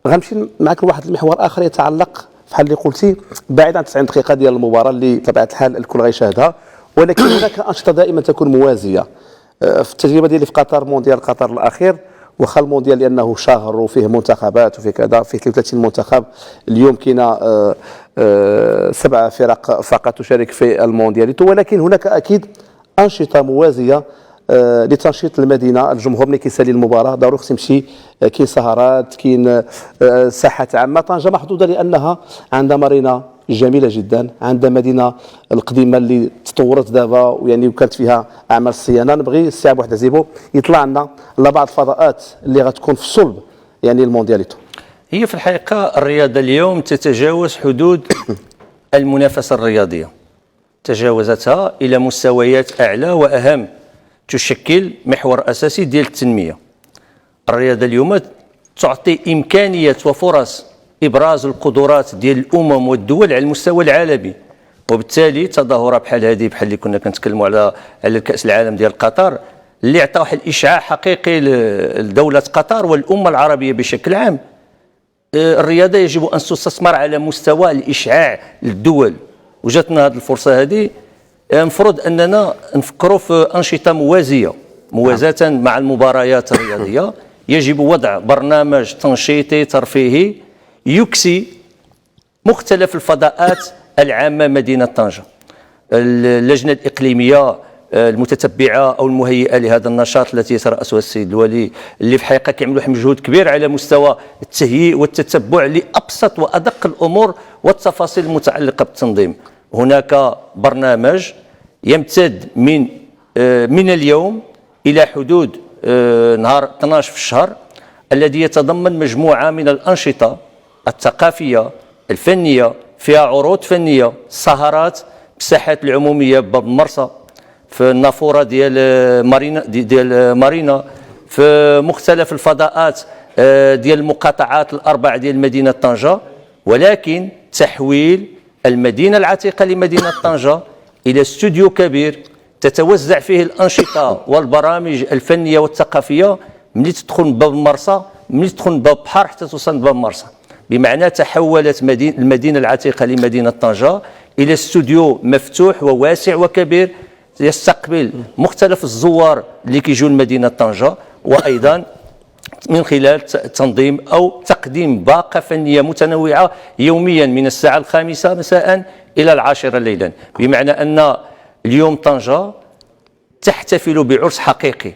غنمشي معك لواحد المحور اخر يتعلق بحال اللي قلتي بعيد عن 90 دقيقه ديال المباراه اللي بطبيعه الحال الكل غيشاهدها، ولكن هناك انشطه دائما تكون موازيه. في التجربه ديالي في قطر، مونديال قطر الاخير، واخا المونديال لانه شهر وفيه منتخبات وفيه كذا، فيه 33 منتخب، اليوم كاين 7 فرق فقط تشارك في المونديال، ولكن هناك اكيد انشطه موازيه لتنشيط المدينه. الجمهور ملي كيسالي المباراه ضروري خص يمشي، كاين سهرات، كاين ساحات عامه. طنجه محظوظه لانها عندها مارينا جميله جدا، عندها مدينه القديمه اللي تطورت دابا ويعني وكانت فيها اعمال الصيانه. نبغي السي عبد الواحد عزيبو يطلع لنا على بعض الفضاءات اللي غتكون في صلب يعني الموندياليتو. هي في الحقيقه الرياضه اليوم تتجاوز حدود المنافسه الرياضيه، تجاوزتها الى مستويات اعلى واهم، تشكل محور اساسي ديال التنميه. الرياضه اليوم تعطي امكانيات وفرص ابراز القدرات ديال الامم والدول على المستوى العالمي، وبالتالي تظاهره بحال هذه، بحال اللي كنا كنتكلموا على كاس العالم ديال قطر، اللي عطى واحد الاشعاع حقيقي لدوله قطر والامه العربيه بشكل عام. الرياضه يجب ان تستثمر على مستوى الاشعاع للدول، وجاتنا هذه الفرصه هذه. المفروض اننا نفكروا في انشطه موازاه مع المباريات الرياضيه. يجب وضع برنامج تنشيطي ترفيهي يكسي مختلف الفضاءات العامه مدينه طنجه. اللجنه الاقليميه المتتبعه او المهيئه لهذا النشاط التي يترأسها السيد الولي، اللي في الحقيقه كيعملوا واحد مجهود كبير على مستوى التهيئ والتتبع لابسط وادق الامور والتفاصيل المتعلقه بالتنظيم. هناك برنامج يمتد من اليوم الى حدود نهار 12 في الشهر، الذي يتضمن مجموعه من الانشطه الثقافيه الفنيه، فيها عروض فنيه، سهرات بالساحات العموميه بباب المرسى، في النافوره ديال مارينا، في مختلف الفضاءات ديال المقاطعات الاربع ديال مدينه طنجه. ولكن تحويل المدينه العتيقه لمدينه طنجه الى استوديو كبير تتوزع فيه الانشطه والبرامج الفنيه والثقافيه ملي تدخل من باب المرسى، ملي تدخل من باب البحر حتى توصل لباب المرسى. بمعنى تحولت المدينه العتيقه لمدينه طنجه الى استوديو مفتوح وواسع وكبير يستقبل مختلف الزوار اللي كيجوا لمدينه طنجه، وايضا من خلال تنظيم او تقديم باقه فنيه متنوعه يوميا من الساعه 5 مساء الى 10 ليلا. بمعنى ان اليوم طنجه تحتفل بعرس حقيقي،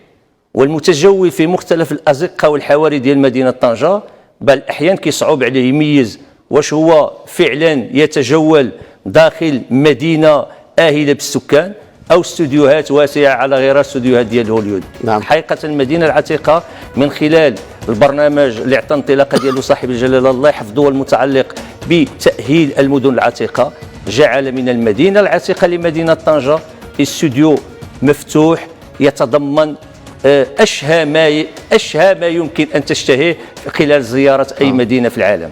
والمتجول في مختلف الازقه والحواري ديال مدينه طنجه بل احيانا كيصعب عليه يميز واش هو فعلا يتجول داخل مدينه آهله بالسكان او استوديوهات واسعه على غير استوديوهات ديال هوليوود. نعم. حقيقه المدينه العتيقه من خلال البرنامج اللي عطى انطلاقه ديالو صاحب الجلاله الله يحفظه المتعلق بتاهيل المدن العتيقه، جعل من المدينه العتيقه لمدينه طنجه استوديو مفتوح يتضمن اشهى ما يمكن ان تشتهيه خلال زياره اي مدينه في العالم.